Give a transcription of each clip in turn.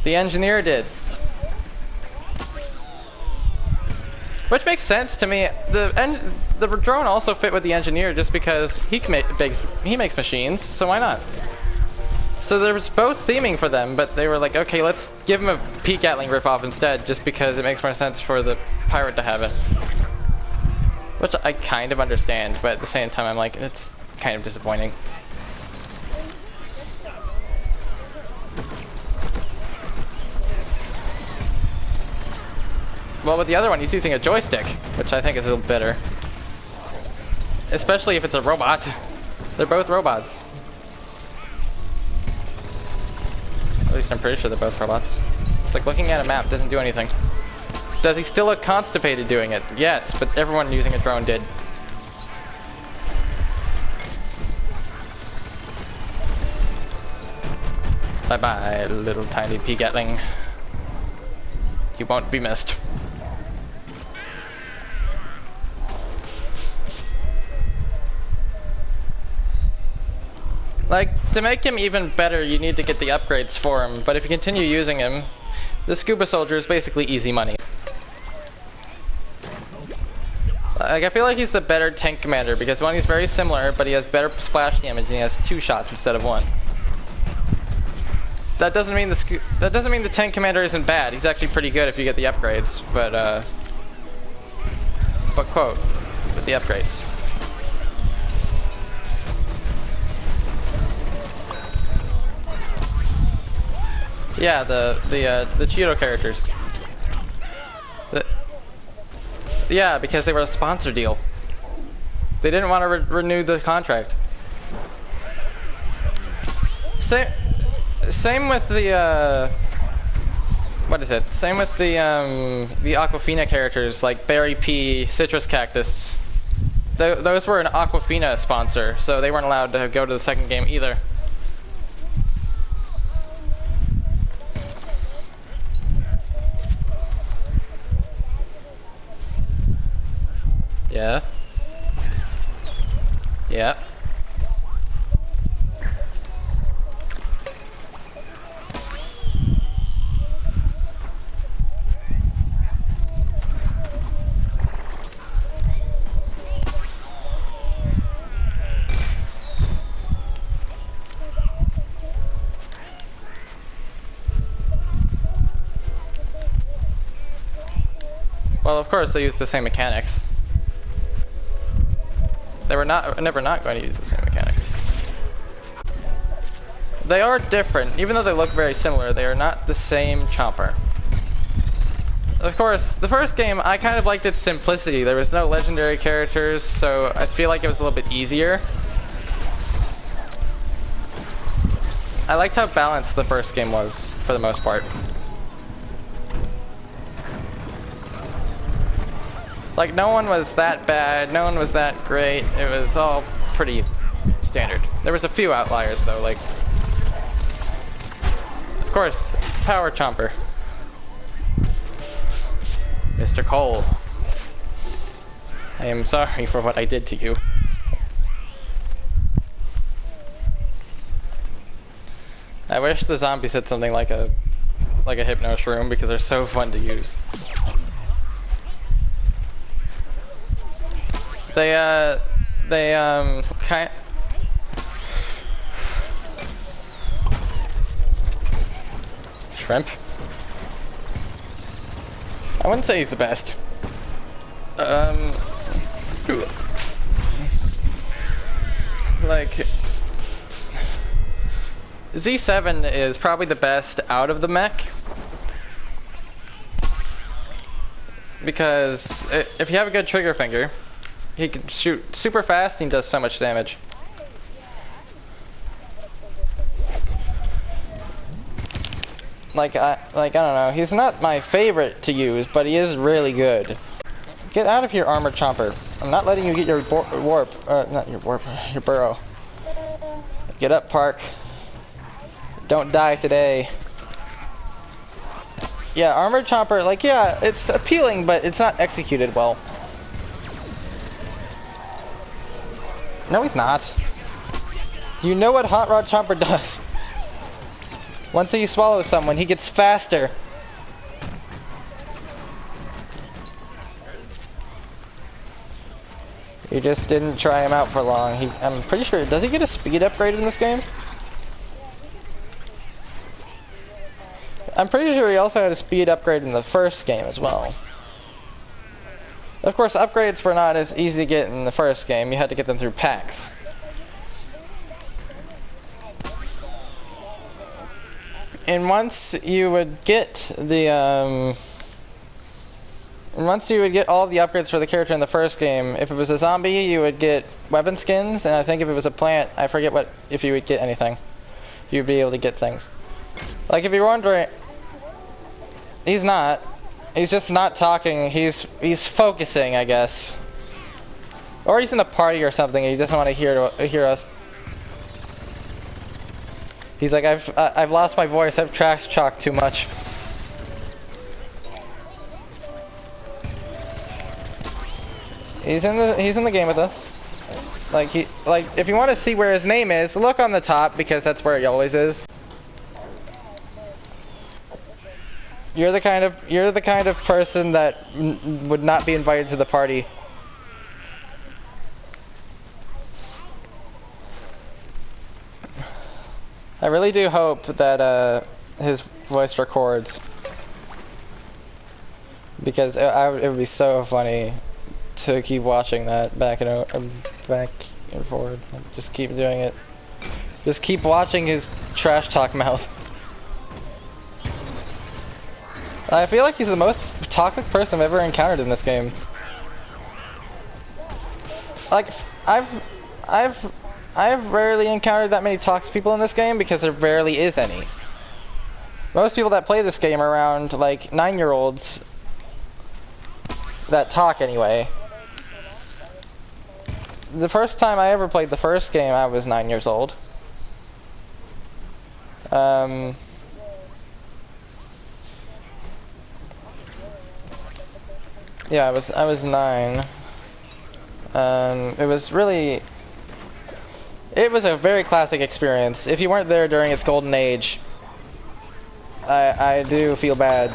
The engineer did. Which makes sense to me. The drone also fit with the engineer just because he makes machines, so why not? So there was both theming for them, but they were like, okay, let's give him a P. Gatling ripoff instead, just because it makes more sense for the pirate to have it. Which I kind of understand, but at the same time I'm like, it's kind of disappointing. Well, with the other one, he's using a joystick, which I think is a little better. Especially if it's a robot. They're both robots. At least I'm pretty sure they're both robots. It's like looking at a map doesn't do anything. Does he still look constipated doing it? Yes, but everyone using a drone did. Bye-bye, little tiny P. Gatling. You won't be missed. Like, to make him even better, you need to get the upgrades for him, but if you continue using him, the scuba soldier is basically easy money. Like, I feel like he's the better tank commander, because one, he's very similar, but he has better splash damage and he has 2 shots instead of 1. That doesn't mean the tank commander isn't bad. He's actually pretty good if you get the upgrades, but quote, with the upgrades. Yeah, the Cheeto characters. Yeah, because they were a sponsor deal. They didn't want to renew the contract. Same with the what is it? Same with the Aquafina characters like Berry Pea, Citrus Cactus. Those were an Aquafina sponsor, so they weren't allowed to go to the second game either. Yeah. Yeah. Well, of course they used the same mechanics. They were never not going to use the same mechanics. They are different, even though they look very similar. They are not the same chomper. Of course, the first game I kind of liked its simplicity. There was no legendary characters, so I feel like it was a little bit easier. I liked how balanced the first game was for the most part. Like, no one was that bad, no one was that great, it was all pretty standard. There was a few outliers though, like, of course, Power Chomper. Mr. Cole. I am sorry for what I did to you. I wish the zombies had something like a Hypno Shroom because they're so fun to use. They kind. Shrimp. I wouldn't say he's the best. Like, Z7 is probably the best out of the mech. Because if you have a good trigger finger, he can shoot super fast and he does so much damage. Like I don't know, he's not my favorite to use, but he is really good. Get out of here, Armored Chomper. I'm not letting you get your your burrow. Get up, Park. Don't die today. Yeah, Armored Chomper, like, yeah, it's appealing, but it's not executed well. No, he's not. You know what Hot Rod Chomper does. Once he swallows someone, he gets faster. You just didn't try him out for long. I'm pretty sure, does he get a speed upgrade in this game? I'm pretty sure he also had a speed upgrade in the first game as well. Of course, upgrades were not as easy to get in the first game. You had to get them through packs. And once you would get the, once you would get all the upgrades for the character in the first game, if it was a zombie, you would get weapon skins, and I think if it was a plant, I forget what, if you would get anything. You'd be able to get things. Like, if you're wondering, he's not. He's just not talking. He's focusing, I guess. Or he's in a party or something, and he doesn't want to hear us. He's like, I've lost my voice. I've trash talked too much. He's in the game with us. Like if you want to see where his name is, look on the top because that's where he always is. You're the kind of person that would not be invited to the party. I really do hope that his voice records, because it would be so funny to keep watching that back and forward. Just keep doing it. Just keep watching his trash talk mouth. I feel like he's the most toxic person I've ever encountered in this game. Like, I've rarely encountered that many toxic people in this game because there rarely is any. Most people that play this game are around, like, 9-year-olds that talk anyway. The first time I ever played the first game, I was 9 years old. Yeah, I was 9. It was a very classic experience. If you weren't there during its golden age, I do feel bad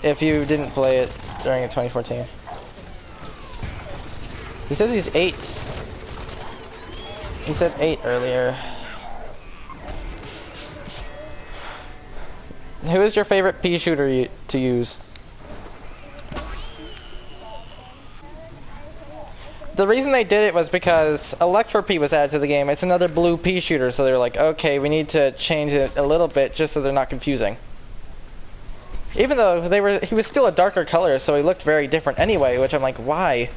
if you didn't play it during 2014. He says he's 8. He said 8 earlier. Who is your favorite pea shooter to use? The reason they did it was because Electro Pea was added to the game. It's another blue pea shooter, so they're like, okay, we need to change it a little bit just so they're not confusing. Even though he was still a darker color, so he looked very different anyway, which I'm like, why?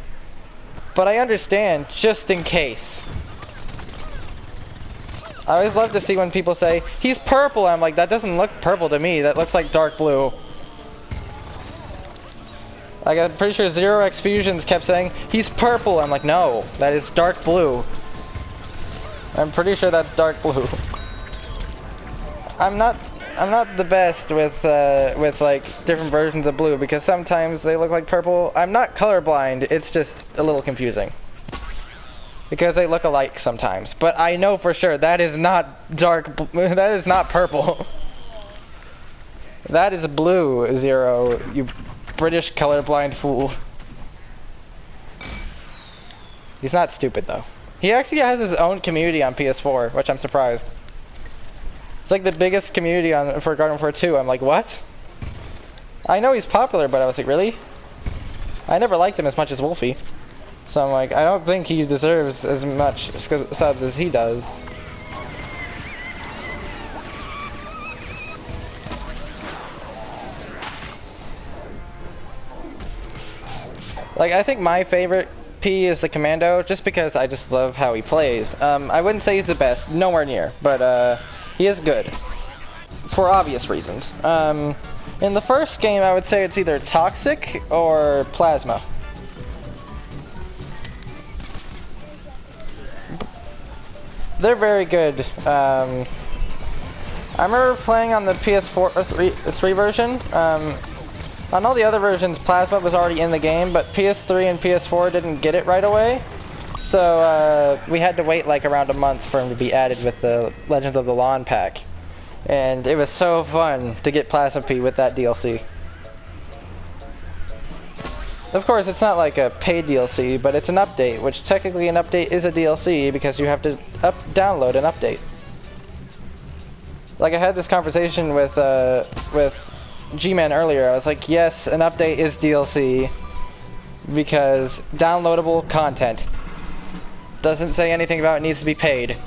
But I understand, just in case. I always love to see when people say, he's purple. I'm like, that doesn't look purple to me. That looks like dark blue. Like, I'm pretty sure Zero X Fusions kept saying, he's purple. I'm like, no, that is dark blue. I'm pretty sure that's dark blue. I'm not the best with like different versions of blue because sometimes they look like purple. I'm not colorblind. It's just a little confusing because they look alike sometimes. But I know for sure that is not dark. That is not purple. That is blue, Zero. You British colorblind fool. He's not stupid though. He actually has his own community on PS4, which I'm surprised. It's like the biggest community for Garden Warfare 2. I'm like, what? I know he's popular, but I was like, really? I never liked him as much as Wolfie. So I'm like, I don't think he deserves as much subs as he does. Like, I think my favorite P is the Commando, just because I just love how he plays. I wouldn't say he's the best, nowhere near, but he is good. For obvious reasons. In the first game, I would say it's either Toxic or Plasma. They're very good. I remember playing on the PS4 or 3 version. On all the other versions, Plasma was already in the game, but PS3 and PS4 didn't get it right away. So we had to wait like around a month for him to be added with the Legends of the Lawn pack. And it was so fun to get Plasma P with that DLC. Of course, it's not like a paid DLC, but it's an update, which technically an update is a DLC because you have to download an update. Like I had this conversation with Gman earlier. I was like, yes, an update is DLC because downloadable content. Doesn't say anything about it needs to be paid.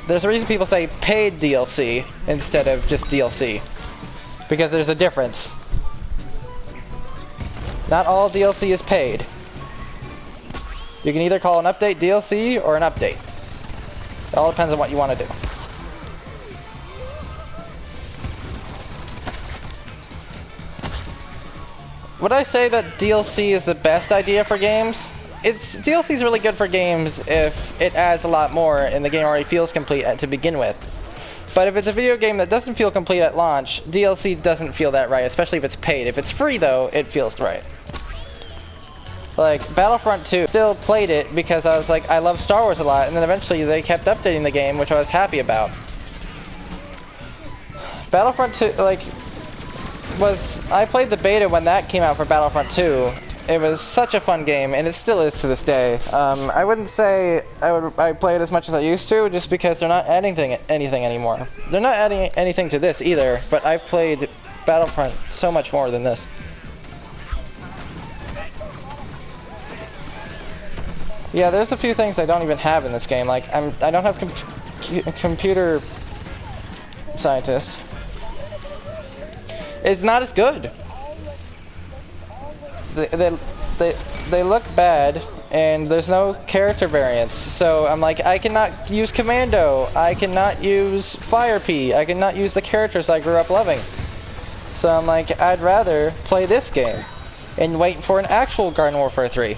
There's a reason people say paid DLC instead of just DLC. Because there's a difference. Not all DLC is paid. You can either call an update DLC or an update. It all depends on what you want to do. Would I say that DLC is the best idea for games? DLC is really good for games if it adds a lot more and the game already feels complete to begin with. But if it's a video game that doesn't feel complete at launch, DLC doesn't feel that right, especially if it's paid. If it's free though, it feels right. Like, Battlefront 2, still played it because I was like, I love Star Wars a lot, and then eventually they kept updating the game, which I was happy about. Battlefront 2, like, I played the beta when that came out for Battlefront 2. It was such a fun game, and it still is to this day. I wouldn't say I play it as much as I used to, just because they're not adding anything anymore. They're not adding anything to this either, but I've played Battlefront so much more than this. Yeah, there's a few things I don't even have in this game. Like, I don't have computer scientist. It's not as good. They look bad, and there's no character variance. So I'm like, I cannot use Commando. I cannot use Fire P. I cannot use the characters I grew up loving. So I'm like, I'd rather play this game and wait for an actual Garden Warfare 3.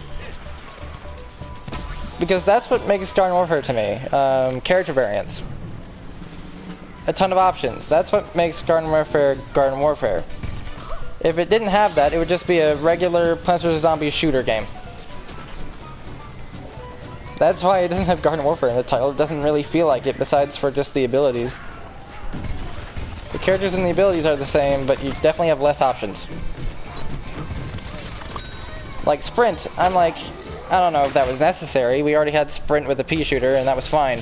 Because that's what makes Garden Warfare to me. Character variance. A ton of options. That's what makes Garden Warfare Garden Warfare. If it didn't have that, it would just be a regular Plants vs. Zombies shooter game. That's why it doesn't have Garden Warfare in the title. It doesn't really feel like it, besides for just the abilities. The characters and the abilities are the same, but you definitely have less options. Like Sprint, I'm like, I don't know if that was necessary. We already had Sprint with a pea shooter, and that was fine.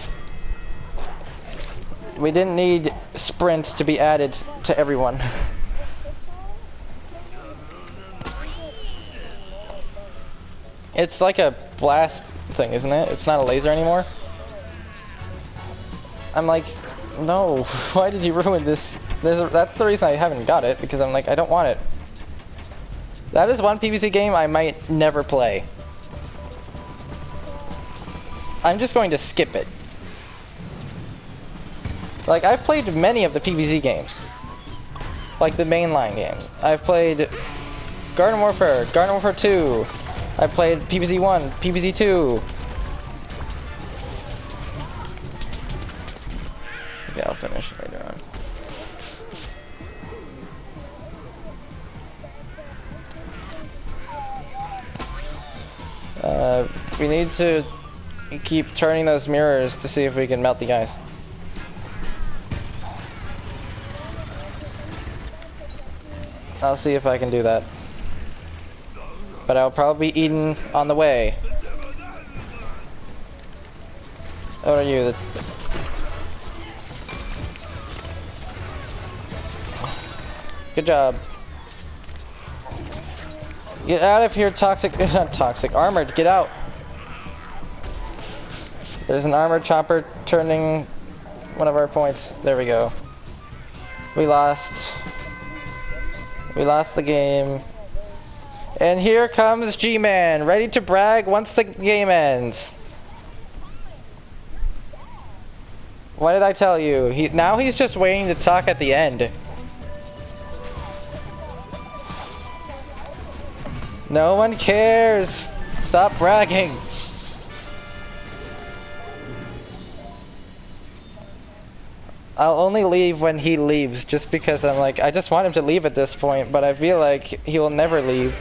We didn't need Sprint to be added to everyone. It's like a blast thing, isn't it? It's not a laser anymore. I'm like, no, why did you ruin this? That's the reason I haven't got it, because I'm like, I don't want it. That is one PvZ game I might never play. I'm just going to skip it. Like, I've played many of the PvZ games. Like the mainline games. I've played Garden Warfare 2. I've played PvZ 1, PvZ 2. Okay, I'll finish later on. We need to keep turning those mirrors to see if we can melt the ice. I'll see if I can do that. But I'll probably be eaten on the way. What are you? Good job. Get out of here, toxic. Not toxic. Armored, get out. There's an armored chopper turning one of our points. There we go. We lost. We lost the game. And here comes G-Man, ready to brag once the game ends. What did I tell you? Now he's just waiting to talk at the end. No one cares. Stop bragging. I'll only leave when he leaves, just because I'm like, I just want him to leave at this point, but I feel like he will never leave.